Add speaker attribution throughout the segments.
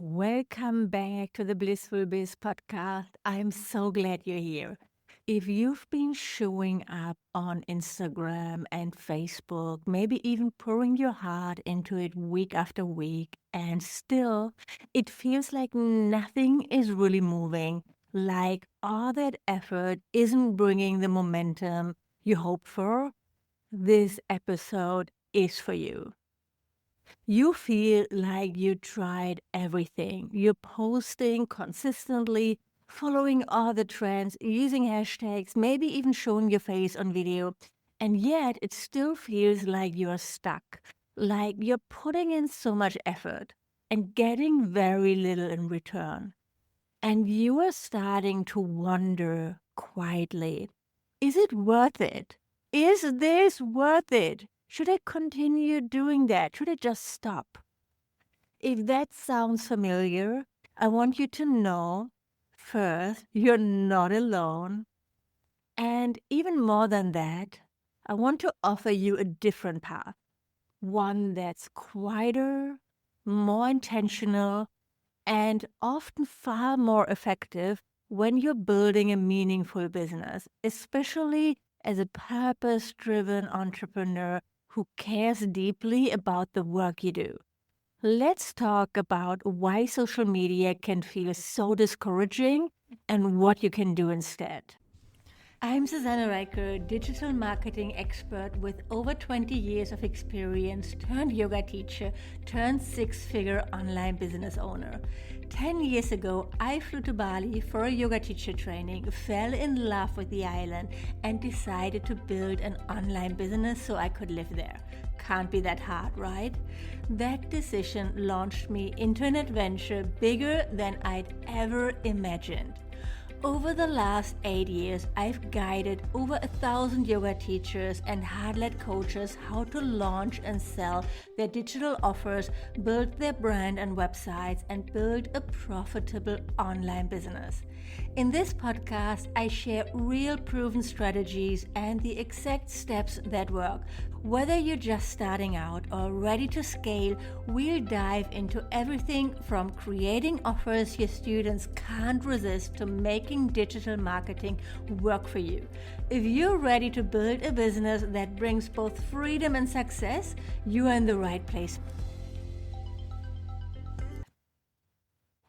Speaker 1: Welcome back to the Blissful Biz podcast. I'm so glad you're here. If you've been showing up on Instagram and Facebook, maybe even pouring your heart into it week after week, and still it feels like nothing is really moving, like all that effort isn't bringing the momentum you hoped for, this episode is for you. You feel like you tried everything. You're posting consistently, following all the trends, using hashtags, maybe even showing your face on video. And yet it still feels like you're stuck, like you're putting in so much effort and getting very little in return. And you are starting to wonder quietly, is it worth it? Is this worth it? Should I continue doing that? Should I just stop? If that sounds familiar, I want you to know first, you're not alone. And even more than that, I want to offer you a different path, one that's quieter, more intentional, and often far more effective when you're building a meaningful business, especially as a purpose driven entrepreneur who cares deeply about the work you do. Let's talk about why social media can feel so discouraging and what you can do instead. I'm Susanne Reicher, digital marketing expert with over 20 years of experience, turned yoga teacher, turned six-figure online business owner. 10 years ago, I flew to Bali for a yoga teacher training, fell in love with the island, and decided to build an online business so I could live there. Can't be that hard, right? That decision launched me into an adventure bigger than I'd ever imagined. Over the last 8 years, I've guided over 1,000 yoga teachers and hard-led coaches how to launch and sell their digital offers, build their brand and websites, and build a profitable online business. In this podcast, I share real proven strategies and the exact steps that work. Whether you're just starting out or ready to scale, we'll dive into everything from creating offers your students can't resist to making digital marketing work for you. If you're ready to build a business that brings both freedom and success, you are in the right place.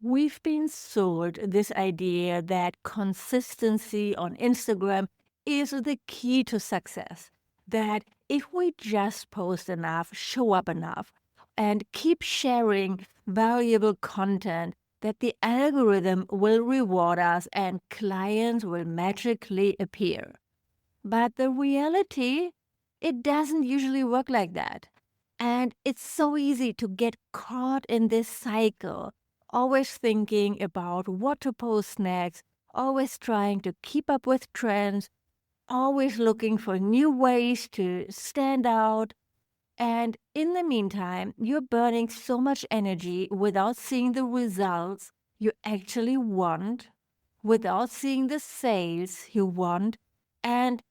Speaker 1: We've been sold this idea that consistency on Instagram is the key to success. That if we just post enough, show up enough, and keep sharing valuable content, that the algorithm will reward us and clients will magically appear. But the reality, it doesn't usually work like that. And it's so easy to get caught in this cycle, always thinking about what to post next, always trying to keep up with trends, always looking for new ways to stand out. And in the meantime, you're burning so much energy without seeing the results you actually want, without seeing the sales you want, and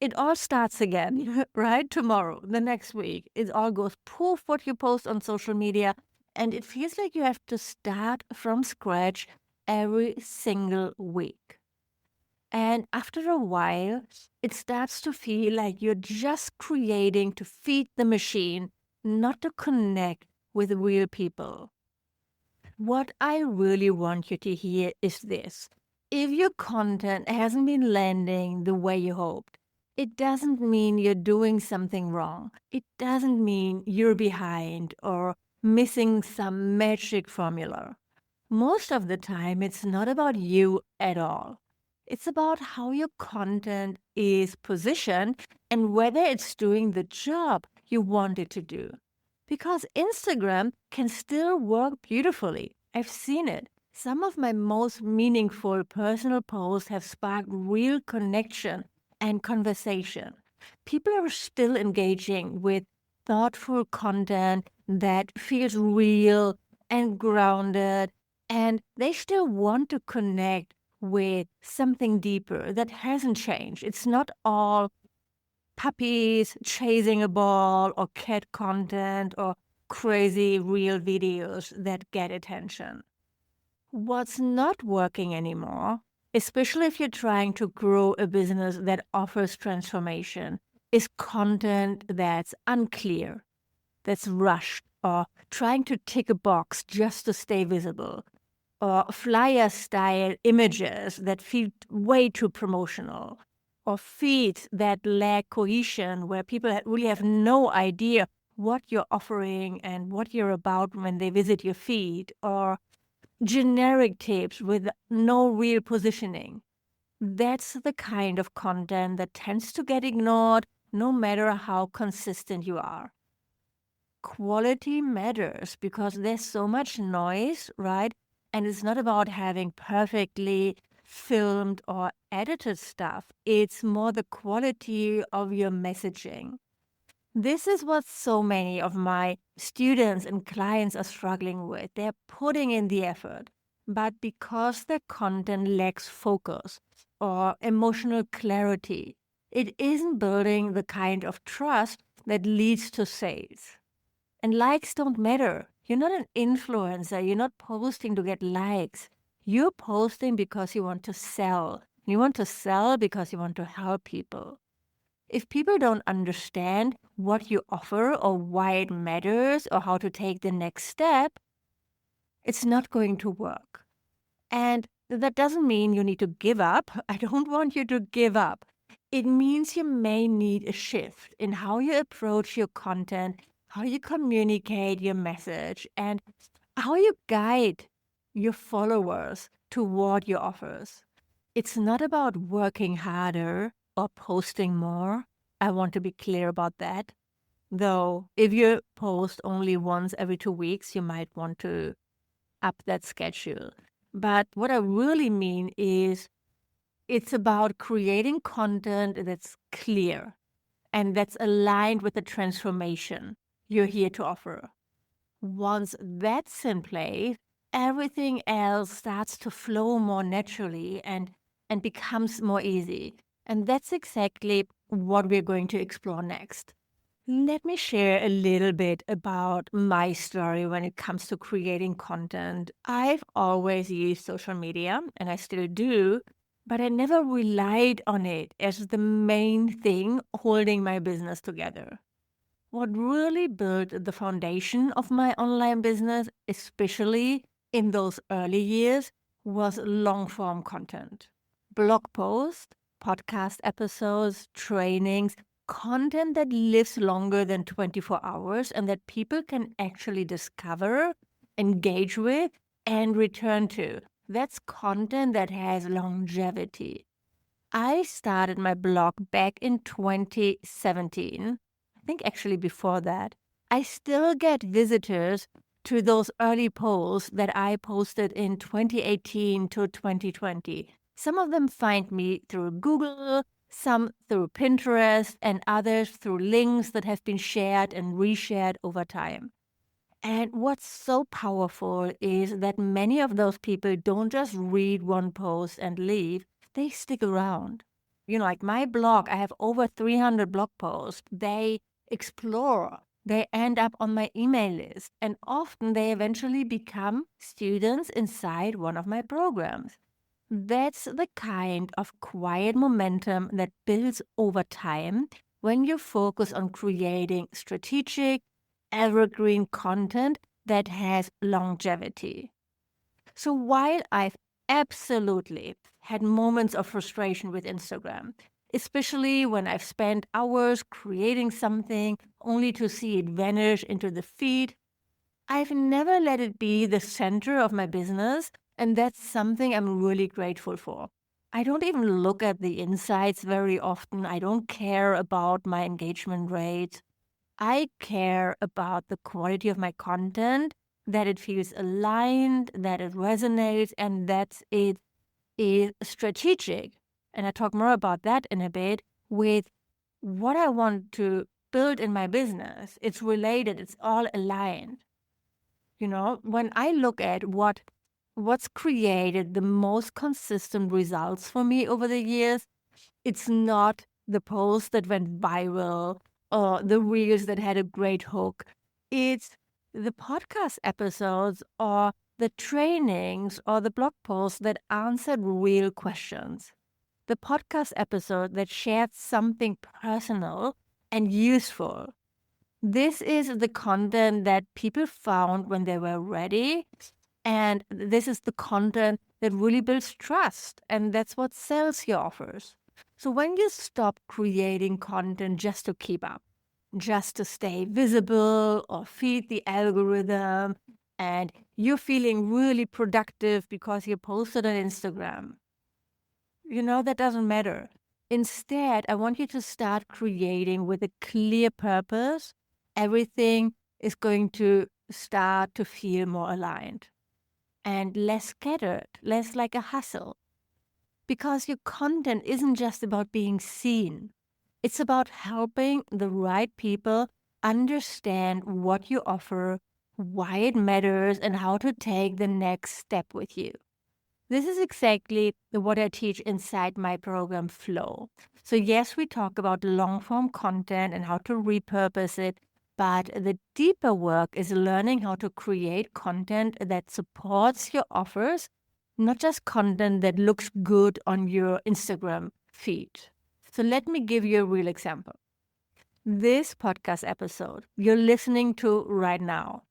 Speaker 1: it all starts again, right? Tomorrow, the next week. It all goes poof what you post on social media. And it feels like you have to start from scratch every single week. And after a while, it starts to feel like you're just creating to feed the machine, not to connect with real people. What I really want you to hear is this. If your content hasn't been landing the way you hoped, it doesn't mean you're doing something wrong. It doesn't mean you're behind or missing some magic formula. Most of the time, it's not about you at all. It's about how your content is positioned and whether it's doing the job you want it to do. Because Instagram can still work beautifully. I've seen it. Some of my most meaningful personal posts have sparked real connection and conversation. People are still engaging with thoughtful content that feels real and grounded, and they still want to connect with something deeper that hasn't changed. It's not all puppies chasing a ball or cat content or crazy real videos that get attention. What's not working anymore, especially if you're trying to grow a business that offers transformation, is content that's unclear, that's rushed, or trying to tick a box just to stay visible, or flyer style images that feel way too promotional, or feeds that lack cohesion where people really have no idea what you're offering and what you're about when they visit your feed, or generic tips with no real positioning. That's the kind of content that tends to get ignored no matter how consistent you are. Quality matters because there's so much noise, right? And it's not about having perfectly filmed or edited stuff. It's more the quality of your messaging. This is what so many of my students and clients are struggling with. They're putting in the effort, but because their content lacks focus or emotional clarity, it isn't building the kind of trust that leads to sales. And likes don't matter. You're not an influencer. You're not posting to get likes. You're posting because you want to sell. You want to sell because you want to help people. If people don't understand what you offer or why it matters or how to take the next step, it's not going to work. And that doesn't mean you need to give up. I don't want you to give up. It means you may need a shift in how you approach your content, how you communicate your message, and how you guide your followers toward your offers. It's not about working harder or posting more. I want to be clear about that. Though, if you post only once every 2 weeks, you might want to up that schedule. But what I really mean is it's about creating content that's clear and that's aligned with the transformation you're here to offer. Once that's in place, everything else starts to flow more naturally and becomes more easy. And that's exactly what we're going to explore next. Let me share a little bit about my story when it comes to creating content. I've always used social media, and I still do, but I never relied on it as the main thing holding my business together. What really built the foundation of my online business, especially in those early years, was long form content. Blog posts, podcast episodes, trainings, content that lives longer than 24 hours and that people can actually discover, engage with, and return to. That's content that has longevity. I started my blog back in 2017. I think actually before that. I still get visitors to those early posts that I posted in 2018 to 2020. Some of them find me through Google, some through Pinterest, and others through links that have been shared and reshared over time. And what's so powerful is that many of those people don't just read one post and leave, they stick around. Like my blog, I have over 300 blog posts. They explore, they end up on my email list, and often they eventually become students inside one of my programs. That's the kind of quiet momentum that builds over time when you focus on creating strategic, evergreen content that has longevity. So while I've absolutely had moments of frustration with Instagram, especially when I've spent hours creating something only to see it vanish into the feed, I've never let it be the center of my business, and that's something I'm really grateful for. I don't even look at the insights very often. I don't care about my engagement rate. I care about the quality of my content, that it feels aligned, that it resonates, and that it is strategic. And I talk more about that in a bit with what I want to build in my business. It's related, it's all aligned. When I look at what's created the most consistent results for me over the years, it's not the post that went viral or the reels that had a great hook. It's the podcast episodes or the trainings or the blog posts that answered real questions. The podcast episode that shared something personal and useful. This is the content that people found when they were ready. And this is the content that really builds trust. And that's what sells your offers. So when you stop creating content just to keep up, just to stay visible or feed the algorithm, and you're feeling really productive because you posted on Instagram, that doesn't matter. Instead, I want you to start creating with a clear purpose. Everything is going to start to feel more aligned and less scattered, less like a hustle. Because your content isn't just about being seen. It's about helping the right people understand what you offer, why it matters, and how to take the next step with you. This is exactly what I teach inside my program Flow. So yes, we talk about long-form content and how to repurpose it, but the deeper work is learning how to create content that supports your offers, not just content that looks good on your Instagram feed. So let me give you a real example. This podcast episode you're listening to right now,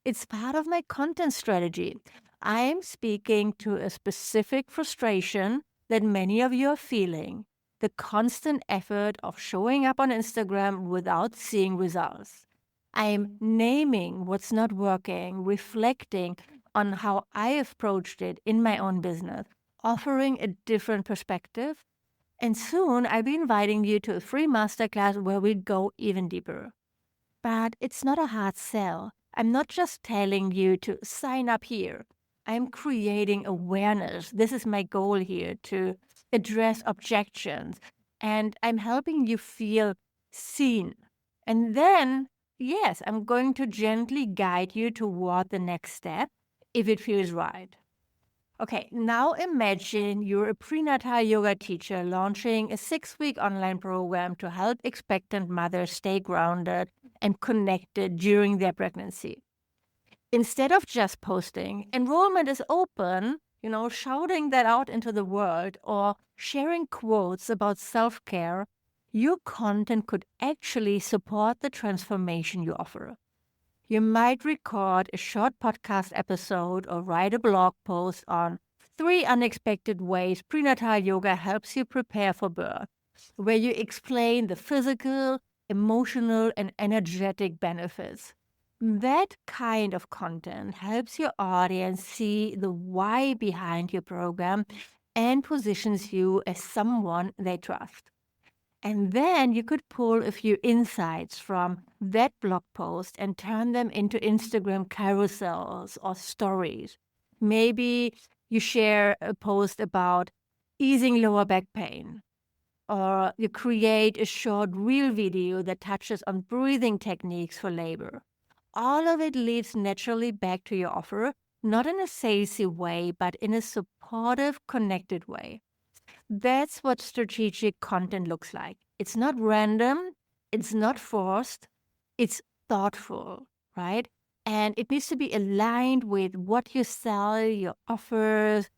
Speaker 1: it's part of my content strategy. I am speaking to a specific frustration that many of you are feeling, the constant effort of showing up on Instagram without seeing results. I am naming what's not working, reflecting on how I approached it in my own business, offering a different perspective. And soon I'll be inviting you to a free masterclass where we go even deeper. But it's not a hard sell. I'm not just telling you to sign up here. I'm creating awareness. This is my goal here, to address objections. And I'm helping you feel seen. And then, yes, I'm going to gently guide you toward the next step if it feels right. Okay, now imagine you're a prenatal yoga teacher launching a 6-week online program to help expectant mothers stay grounded and connected during their pregnancy. Instead of just posting, enrollment is open, shouting that out into the world or sharing quotes about self-care, your content could actually support the transformation you offer. You might record a short podcast episode or write a blog post on 3 unexpected ways prenatal yoga helps you prepare for birth, where you explain the physical, emotional, and energetic benefits. That kind of content helps your audience see the why behind your program and positions you as someone they trust. And then you could pull a few insights from that blog post and turn them into Instagram carousels or stories. Maybe you share a post about easing lower back pain, or you create a short reel video that touches on breathing techniques for labor. All of it leads naturally back to your offer, not in a salesy way, but in a supportive, connected way. That's what strategic content looks like. It's not random, it's not forced, it's thoughtful, right? And it needs to be aligned with what you sell, your offers,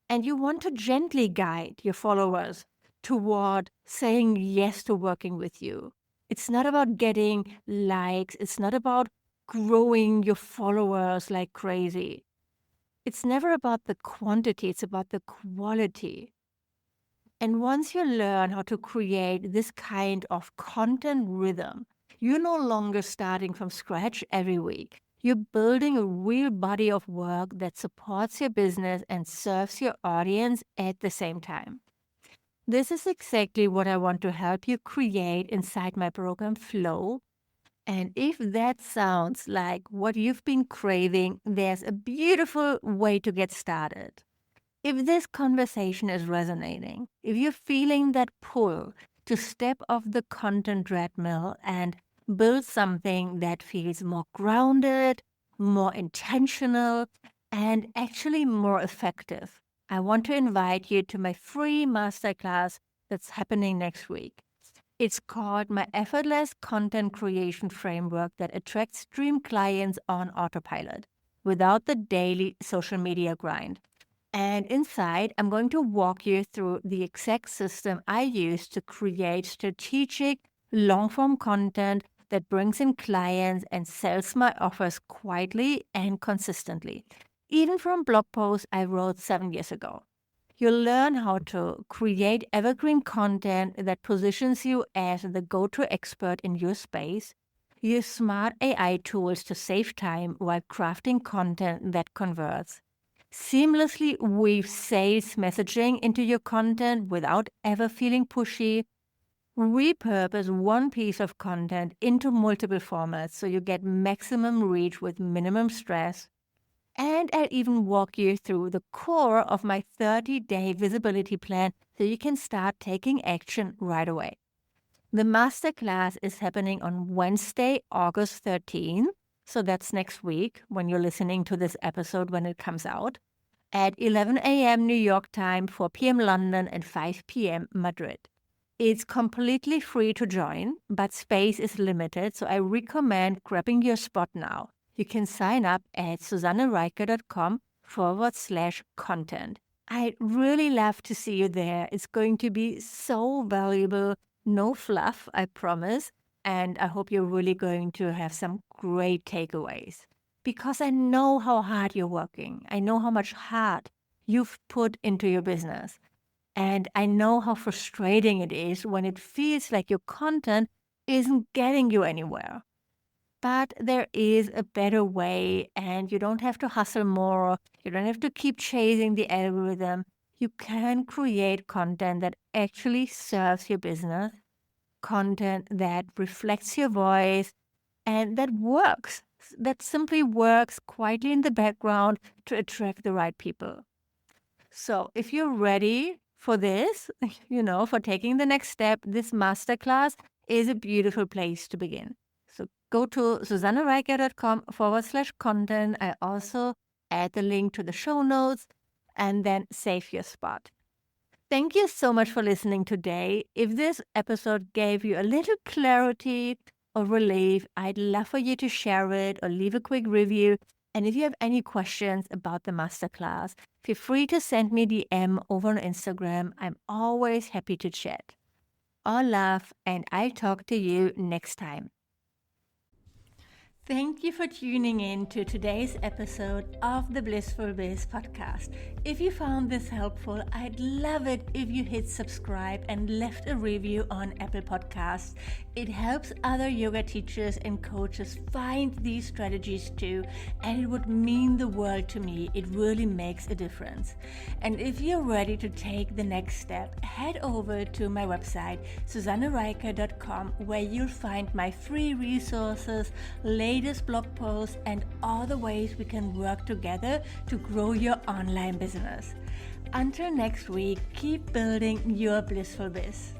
Speaker 1: and you want to gently guide your followers toward saying yes to working with you. It's not about getting likes, it's not about growing your followers like crazy. It's never about the quantity, it's about the quality. And once you learn how to create this kind of content rhythm, you're no longer starting from scratch every week. You're building a real body of work that supports your business and serves your audience at the same time. This is exactly what I want to help you create inside my program Flow. And if that sounds like what you've been craving, there's a beautiful way to get started. If this conversation is resonating, if you're feeling that pull to step off the content treadmill and build something that feels more grounded, more intentional, and actually more effective, I want to invite you to my free masterclass that's happening next week. It's called my effortless content creation framework that attracts dream clients on autopilot without the daily social media grind. And inside, I'm going to walk you through the exact system I use to create strategic, long form content that brings in clients and sells my offers quietly and consistently, even from blog posts I wrote 7 years ago. You'll learn how to create evergreen content that positions you as the go to expert in your space. Use smart AI tools to save time while crafting content that converts. Seamlessly weave sales messaging into your content without ever feeling pushy. Repurpose one piece of content into multiple formats so you get maximum reach with minimum stress. And I'll even walk you through the core of my 30-day visibility plan so you can start taking action right away. The masterclass is happening on Wednesday, August 13th. So that's next week when you're listening to this episode when it comes out, at 11 a.m. New York time, 4 p.m. London, and 5 p.m. Madrid. It's completely free to join, but space is limited, so I recommend grabbing your spot now. You can sign up at susannereicher.com/content. I'd really love to see you there. It's going to be so valuable. No fluff, I promise. And I hope you're really going to have some great takeaways. Because I know how hard you're working. I know how much heart you've put into your business. And I know how frustrating it is when it feels like your content isn't getting you anywhere. But there is a better way, and you don't have to hustle more. You don't have to keep chasing the algorithm. You can create content that actually serves your business, content that reflects your voice, and that works, that simply works quietly in the background to attract the right people. So if you're ready for this, for taking the next step, this masterclass is a beautiful place to begin. So go to susannereicher.com/content. I also add the link to the show notes and then save your spot. Thank you so much for listening today. If this episode gave you a little clarity or relief, I'd love for you to share it or leave a quick review. And if you have any questions about the masterclass, feel free to send me DM over on Instagram. I'm always happy to chat. All love, and I'll talk to you next time. Thank you for tuning in to today's episode of the Blissful Biz podcast. If you found this helpful, I'd love it if you hit subscribe and left a review on Apple Podcasts. It helps other yoga teachers and coaches find these strategies too, and it would mean the world to me. It really makes a difference. And if you're ready to take the next step, head over to my website, susannereicher.com, where you'll find my free resources, latest blog posts, and all the ways we can work together to grow your online business. Until next week, keep building your blissful biz.